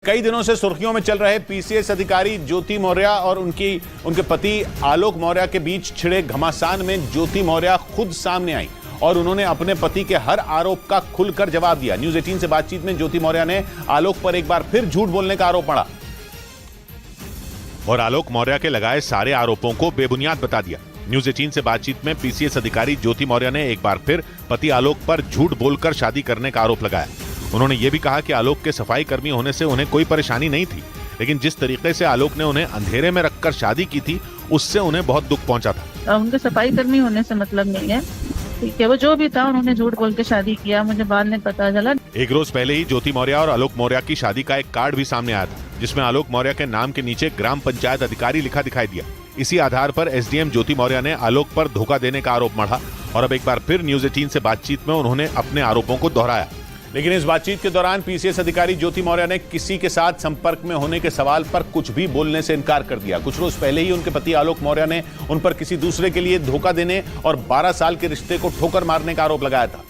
कई दिनों से सुर्खियों में चल रहे पीसीएस अधिकारी ज्योति मौर्य और उनके पति आलोक मौर्य के बीच छिड़े घमासान में ज्योति मौर्य खुद सामने आई और उन्होंने अपने पति के हर आरोप का खुलकर जवाब दिया। न्यूज 18 से बातचीत में ज्योति मौर्य ने आलोक पर एक बार फिर झूठ बोलने का आरोप मढ़ा और आलोक मौर्य के लगाए सारे आरोपों को बेबुनियाद बता दिया। न्यूज 18 से बातचीत में पीसीएस अधिकारी ज्योति मौर्य ने एक बार फिर पति आलोक पर झूठ बोलकर शादी करने का आरोप लगाया। उन्होंने ये भी कहा कि आलोक के सफाई कर्मी होने से उन्हें कोई परेशानी नहीं थी, लेकिन जिस तरीके से आलोक ने उन्हें अंधेरे में रखकर शादी की थी उससे उन्हें बहुत दुख पहुंचा था। उनके सफाई कर्मी होने से मतलब नहीं है, ठीक है, वो जो भी था उन्होंने झूठ बोल के शादी किया, मुझे बाद में पता चला। एक रोज पहले ही ज्योति मौर्य और आलोक मौर्य की शादी का एक कार्ड भी सामने आया था, जिसमें आलोक मौर्य के नाम के नीचे ग्राम पंचायत अधिकारी लिखा दिखाई दिया। इसी आधार पर एसडीएम ज्योति मौर्य ने आलोक पर धोखा देने का आरोप मढ़ा और अब एक बार फिर न्यूज 18 से बातचीत में उन्होंने अपने आरोपों को दोहराया। लेकिन इस बातचीत के दौरान पीसीएस अधिकारी ज्योति मौर्य ने किसी के साथ संपर्क में होने के सवाल पर कुछ भी बोलने से इनकार कर दिया। कुछ रोज पहले ही उनके पति आलोक मौर्य ने उन पर किसी दूसरे के लिए धोखा देने और 12 साल के रिश्ते को ठोकर मारने का आरोप लगाया था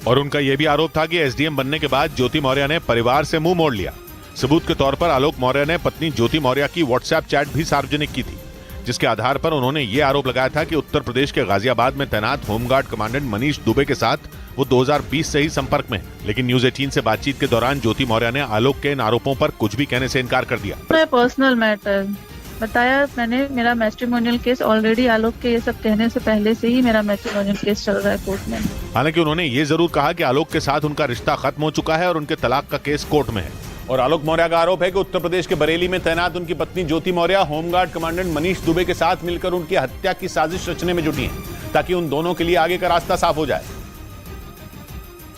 और उनका यह भी आरोप था कि एसडीएम बनने के बाद ज्योति मौर्य ने परिवार से मुंह मोड़ लिया। सबूत के तौर पर आलोक मौर्य ने पत्नी ज्योति मौर्य की व्हाट्सएप चैट भी सार्वजनिक की थी, जिसके आधार पर उन्होंने ये आरोप लगाया था कि उत्तर प्रदेश के गाजियाबाद में तैनात होमगार्ड कमांडेंट मनीष दुबे के साथ वो 2020 से ही संपर्क में है। लेकिन न्यूज 18 से बातचीत के दौरान ज्योति मौर्य ने आलोक के इन आरोपों पर कुछ भी कहने से इनकार कर दिया। पर्सनल मैटर बताया मैंने, मेरा मैट्रिमोनियल केस ऑलरेडी आलोक के ये सब कहने से पहले से ही मेरा मैट्रिमोनियल केस चल रहा है कोर्ट में। हालांकि उन्होंने ये जरूर कहा कि आलोक के साथ उनका रिश्ता खत्म हो चुका है और उनके तलाक का केस कोर्ट में है। और आलोक मौर्य का आरोप है कि उत्तर प्रदेश के बरेली में तैनात उनकी पत्नी ज्योति मौर्य होमगार्ड कमांडेंट मनीष दुबे के साथ मिलकर उनकी हत्या की साजिश रचने में जुटी हैं, ताकि उन दोनों के लिए आगे का रास्ता साफ हो जाए।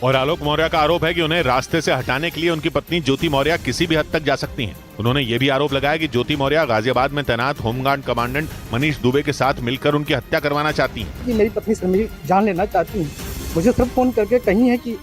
और आलोक मौर्य का आरोप है कि उन्हें रास्ते से हटाने के लिए उनकी पत्नी ज्योति मौर्य किसी भी हद तक जा सकती हैं। उन्होंने ये भी आरोप लगाया कि ज्योति मौर्य गाजियाबाद में तैनात होमगार्ड कमांडेंट मनीष दुबे के साथ मिलकर उनकी हत्या करवाना चाहती हैं। मेरी पत्नी से मेरी जान लेना चाहती है, मुझे सब फोन करके कही है कि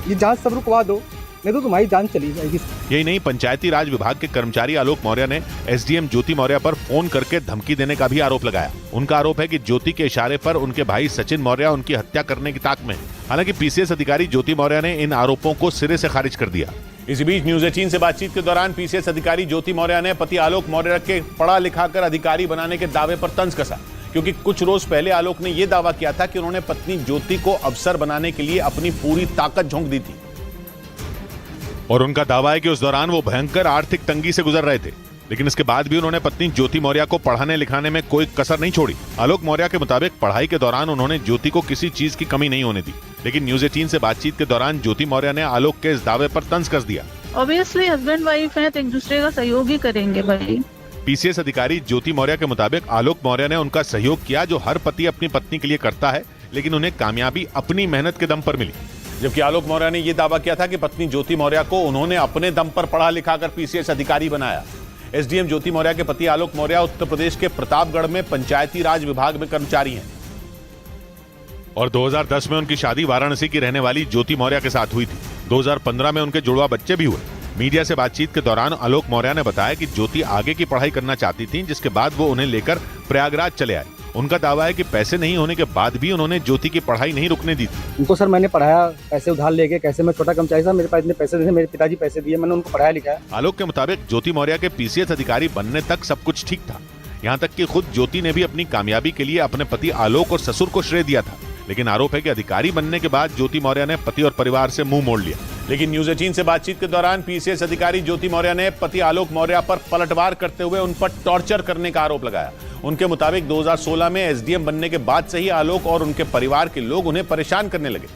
ये जांच सब रुकवा दो, नहीं तो तुम्हारी जान चली जाएगी। यही नहीं, पंचायती राज विभाग के कर्मचारी आलोक मौर्य ने एसडीएम ज्योति मौर्य पर फोन करके धमकी देने का भी आरोप लगाया। उनका आरोप है कि ज्योति के इशारे पर उनके भाई सचिन मौर्य उनकी हत्या करने की ताक में है। हालांकि पीसीएस अधिकारी ज्योति मौर्य ने इन आरोपों को सिरे से खारिज कर दिया। इसी बीच न्यूज 18 से बातचीत के दौरान पीसीएस अधिकारी ज्योति मौर्य ने पति आलोक मौर्य के पढ़ा लिखा कर अधिकारी बनाने के दावे पर तंज कसा, क्योंकि कुछ रोज पहले आलोक ने यह दावा किया था कि उन्होंने पत्नी ज्योति को अफसर बनाने के लिए अपनी पूरी ताकत झोंक दी थी और उनका दावा है कि उस दौरान वो भयंकर आर्थिक तंगी से गुजर रहे थे, लेकिन इसके बाद भी उन्होंने पत्नी ज्योति मौर्य को पढ़ाने लिखाने में कोई कसर नहीं छोड़ी। आलोक मौर्य के मुताबिक पढ़ाई के दौरान उन्होंने ज्योति को किसी चीज की कमी नहीं होने दी, लेकिन न्यूज 18 से बातचीत के दौरान ज्योति मौर्य ने आलोक के इस दावे पर तंज कस दिया। ऑब्वियसली हस्बैंड वाइफ है तो एक दूसरे का सहयोग ही करेंगे भाई। पीसीएस अधिकारी ज्योति मौर्य के मुताबिक आलोक मौर्य ने उनका सहयोग किया जो हर पति अपनी पत्नी के लिए करता है, लेकिन उन्हें कामयाबी अपनी मेहनत के दम पर मिली। जबकि आलोक मौर्य ने यह दावा किया था कि पत्नी ज्योति मौर्य को उन्होंने अपने दम पर पढ़ा लिखा कर पीसीएस अधिकारी बनाया। एसडीएम ज्योति मौर्य के पति आलोक मौर्य उत्तर प्रदेश के प्रतापगढ़ में पंचायती राज विभाग में कर्मचारी हैं और 2010 में उनकी शादी वाराणसी की रहने वाली ज्योति मौर्य के साथ हुई थी। 2015 में उनके जुड़वा बच्चे भी हुए। मीडिया से बातचीत के दौरान आलोक मौर्य ने बताया कि ज्योति आगे की पढ़ाई करना चाहती थी, जिसके बाद वो उन्हें लेकर प्रयागराज चले आए। उनका दावा है कि पैसे नहीं होने के बाद भी उन्होंने ज्योति की पढ़ाई नहीं रुकने दी थी। उनको सर मैंने पढ़ाया, पैसे उधार लेके, कैसे मैं छोटा कर्मचारी था, मेरे पास इतने पैसे थे, मेरे पिताजी पैसे दिए, मैंने उनको पढ़ाया लिखाया। आलोक के मुताबिक ज्योति मौर्य के पीसीएस अधिकारी बनने तक सब कुछ ठीक था, यहाँ तक कि खुद ज्योति ने भी अपनी कामयाबी के लिए अपने पति आलोक और ससुर को श्रेय दिया था। लेकिन आरोप है कि अधिकारी बनने के बाद ज्योति मौर्य ने पति और परिवार से मुंह मोड़ लिया। लेकिन न्यूज 18 से बातचीत के दौरान पीसीएस अधिकारी ज्योति मौर्य ने पति आलोक मौर्य पर पलटवार करते हुए उन पर टॉर्चर करने का आरोप लगाया। उनके मुताबिक 2016 में एसडीएम बनने के बाद से ही आलोक और उनके परिवार के लोग उन्हें परेशान करने लगे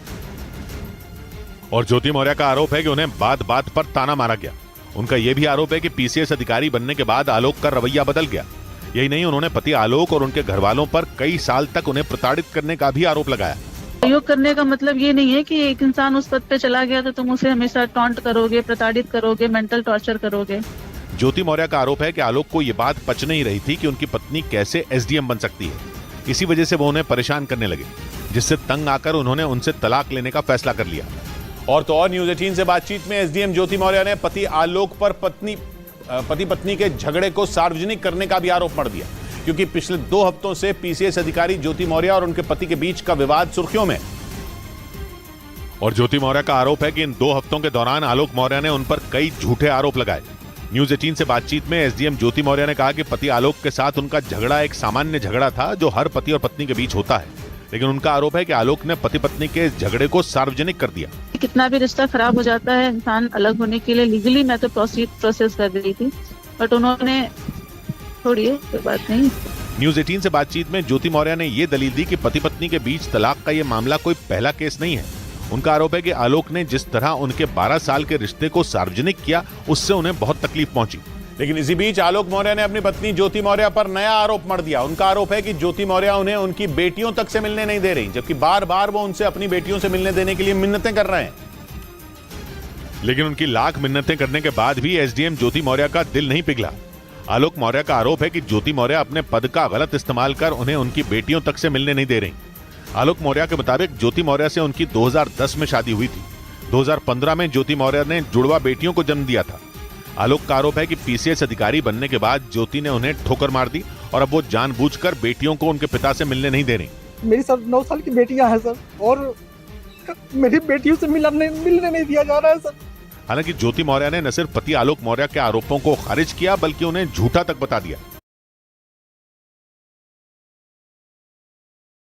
और ज्योति मौर्य का आरोप है कि उन्हें बात बात पर ताना मारा गया। उनका यह भी आरोप है कि पीसीएस अधिकारी बनने के बाद आलोक का रवैया बदल गया। यही नहीं, उन्होंने पति आलोक और उनके घर वालों पर कई साल तक उन्हें प्रताड़ित करने का भी आरोप लगाया। सहयोग करने का मतलब ये नहीं है कि एक इंसान उस पद पे चला गया तो तुम उसे हमेशा टॉन्ट करोगे, प्रताड़ित करोगे, मेंटल टॉर्चर करोगे। ज्योति मौर्य का आरोप है कि आलोक को यह बात पच नहीं रही थी कि उनकी पत्नी कैसे एसडीएम बन सकती है। इसी वजह से वो उन्हें परेशान करने लगे, जिससे तंग आकर उन्होंने उनसे तलाक लेने का फैसला कर लिया। और तो और न्यूज 18 से बातचीत में एसडीएम ज्योति मौर्य ने पति आलोक पर पति पत्नी के झगड़े को सार्वजनिक करने का भी आरोप मढ़ दिया, क्योंकि पिछले 2 हफ्तों से पीसीएस अधिकारी ज्योति मौर्य और उनके पति के बीच का विवाद सुर्खियों में और ज्योति मौर्य का आरोप है कि इन 2 हफ्तों के दौरान आलोक मौर्य ने उन पर कई झूठे आरोप लगाए। न्यूज 18 से बातचीत में एसडीएम ज्योति मौर्य ने कहा कि पति आलोक के साथ उनका झगड़ा एक सामान्य झगड़ा था जो हर पति और पत्नी के बीच होता है, लेकिन उनका आरोप है कि आलोक ने पति पत्नी के इस झगड़े को सार्वजनिक कर दिया। कितना भी रिश्ता खराब हो जाता है, इंसान अलग होने के लिए लीगली मैं तो प्रोसेस कर रही थी, बट उन्होंने छोड़िए, कोई बात नहीं। न्यूज 18 से बातचीत में ज्योति मौर्य ने ये दलील दी कि पति पत्नी के बीच तलाक का ये मामला कोई पहला केस नहीं है। उनका आरोप है कि आलोक ने जिस तरह उनके 12 साल के रिश्ते को सार्वजनिक किया, उससे उन्हें बहुत तकलीफ पहुंची। लेकिन इसी बीच आलोक मौर्य ने अपनी पत्नी ज्योति मौर्य पर नया आरोप मढ़ दिया। उनका आरोप है कि ज्योति मौर्य उन्हें उनकी बेटियों तक से मिलने नहीं दे रही, जबकि बार बार वो उनसे अपनी बेटियों से मिलने देने के लिए मिन्नतें कर रहे हैं। लेकिन उनकी लाख मिन्नतें करने के बाद भी एसडीएम ज्योति मौर्य का दिल नहीं पिघला। आलोक मौर्य का आरोप है कि ज्योति मौर्य अपने पद का गलत इस्तेमाल कर उन्हें उनकी बेटियों तक से मिलने नहीं दे रही। आलोक मौर्य के मुताबिक ज्योति मौर्य से उनकी 2010 में शादी हुई थी। 2015 में ज्योति मौर्य ने जुड़वा बेटियों को जन्म दिया था। आलोक का आरोप है कि पीसीएस अधिकारी बनने के बाद ज्योति ने उन्हें ठोकर मार दी और अब वो जानबूझकर बेटियों को उनके पिता से मिलने नहीं दे रही। मेरी सर 9 साल की बेटियां हैं सर, और मेरी बेटियों से मिलने नहीं दिया जा रहा है सर। हालांकि ज्योति मौर्य ने न सिर्फ पति आलोक मौर्य के आरोपों को खारिज किया, बल्कि उन्हें झूठा तक बता दिया।